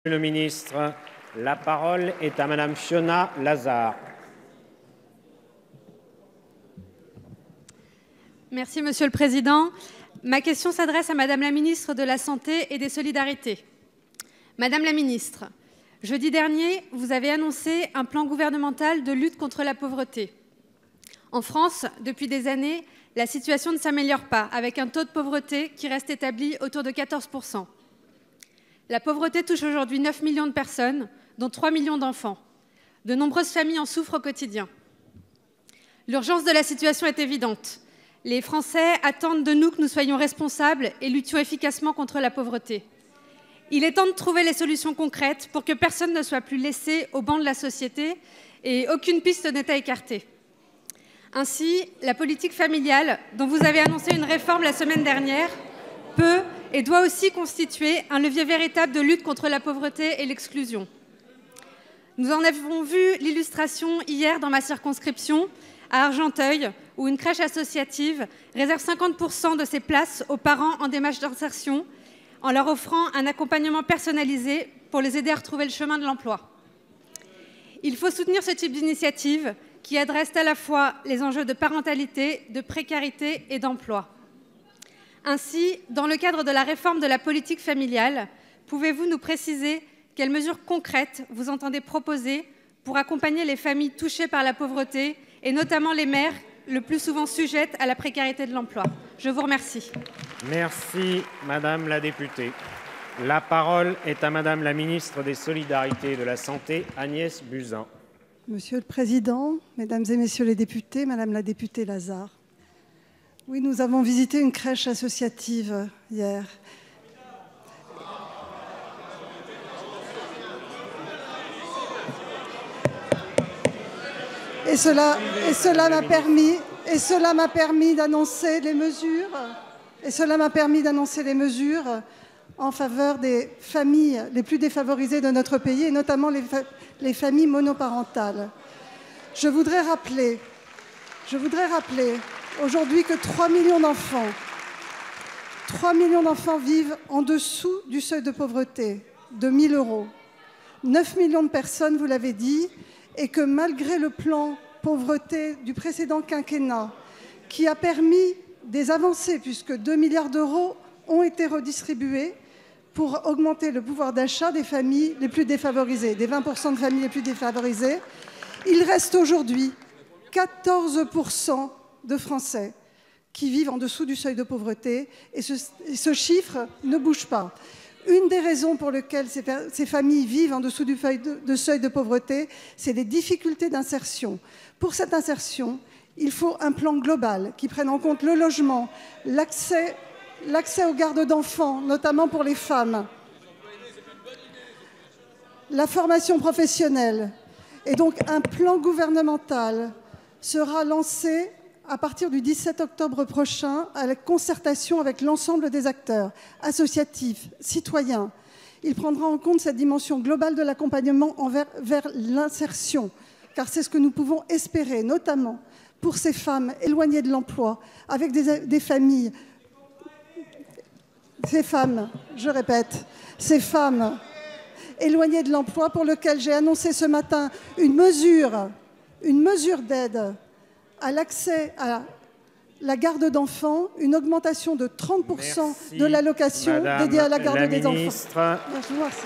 Monsieur le ministre, la parole est à Madame Fiona Lazard. Merci, Monsieur le Président. Ma question s'adresse à Madame la ministre de la Santé et des Solidarités. Madame la ministre, jeudi dernier, vous avez annoncé un plan gouvernemental de lutte contre la pauvreté. En France, depuis des années, la situation ne s'améliore pas, avec un taux de pauvreté qui reste établi autour de 14%. La pauvreté touche aujourd'hui 9 millions de personnes, dont 3 millions d'enfants. De nombreuses familles en souffrent au quotidien. L'urgence de la situation est évidente. Les Français attendent de nous que nous soyons responsables et luttions efficacement contre la pauvreté. Il est temps de trouver les solutions concrètes pour que personne ne soit plus laissé au banc de la société et aucune piste n'est à écarter. Ainsi, la politique familiale, dont vous avez annoncé une réforme la semaine dernière, peut et doit aussi constituer un levier véritable de lutte contre la pauvreté et l'exclusion. Nous en avons vu l'illustration hier dans ma circonscription, à Argenteuil, où une crèche associative réserve 50% de ses places aux parents en démarche d'insertion, en leur offrant un accompagnement personnalisé pour les aider à retrouver le chemin de l'emploi. Il faut soutenir ce type d'initiative qui adresse à la fois les enjeux de parentalité, de précarité et d'emploi. Ainsi, dans le cadre de la réforme de la politique familiale, pouvez-vous nous préciser quelles mesures concrètes vous entendez proposer pour accompagner les familles touchées par la pauvreté et notamment les mères, le plus souvent sujettes à la précarité de l'emploi? Je vous remercie. Merci, Madame la députée. La parole est à Madame la ministre des Solidarités et de la Santé, Agnès Buzyn. Monsieur le Président, Mesdames et Messieurs les députés, Madame la députée Lazard. Oui, nous avons visité une crèche associative hier. Et cela m'a permis d'annoncer les mesures en faveur des familles les plus défavorisées de notre pays, et notamment les familles monoparentales. Je voudrais rappeler aujourd'hui que 3 millions d'enfants vivent en dessous du seuil de pauvreté de 1 000 €. 9 millions de personnes, vous l'avez dit, et que malgré le plan pauvreté du précédent quinquennat, qui a permis des avancées, puisque 2 milliards d'euros ont été redistribués pour augmenter le pouvoir d'achat des familles les plus défavorisées, des 20% de familles les plus défavorisées, il reste aujourd'hui 14% de Français qui vivent en dessous du seuil de pauvreté, et ce chiffre ne bouge pas. Une des raisons pour lesquelles ces familles vivent en dessous du seuil de pauvreté, c'est les difficultés d'insertion. Pour cette insertion, il faut un plan global qui prenne en compte le logement, l'accès aux gardes d'enfants, notamment pour les femmes, la formation professionnelle. Et donc un plan gouvernemental sera lancé à partir du 17 octobre prochain, à la concertation avec l'ensemble des acteurs associatifs, citoyens. Il prendra en compte cette dimension globale de l'accompagnement vers l'insertion, car c'est ce que nous pouvons espérer, notamment pour ces femmes éloignées de l'emploi, avec des familles, ces femmes éloignées de l'emploi, pour lesquelles j'ai annoncé ce matin une mesure d'aide à l'accès à la garde d'enfants, une augmentation de 30% de l'allocation dédiée à la garde des enfants. Merci, Madame la ministre. Je vous remercie.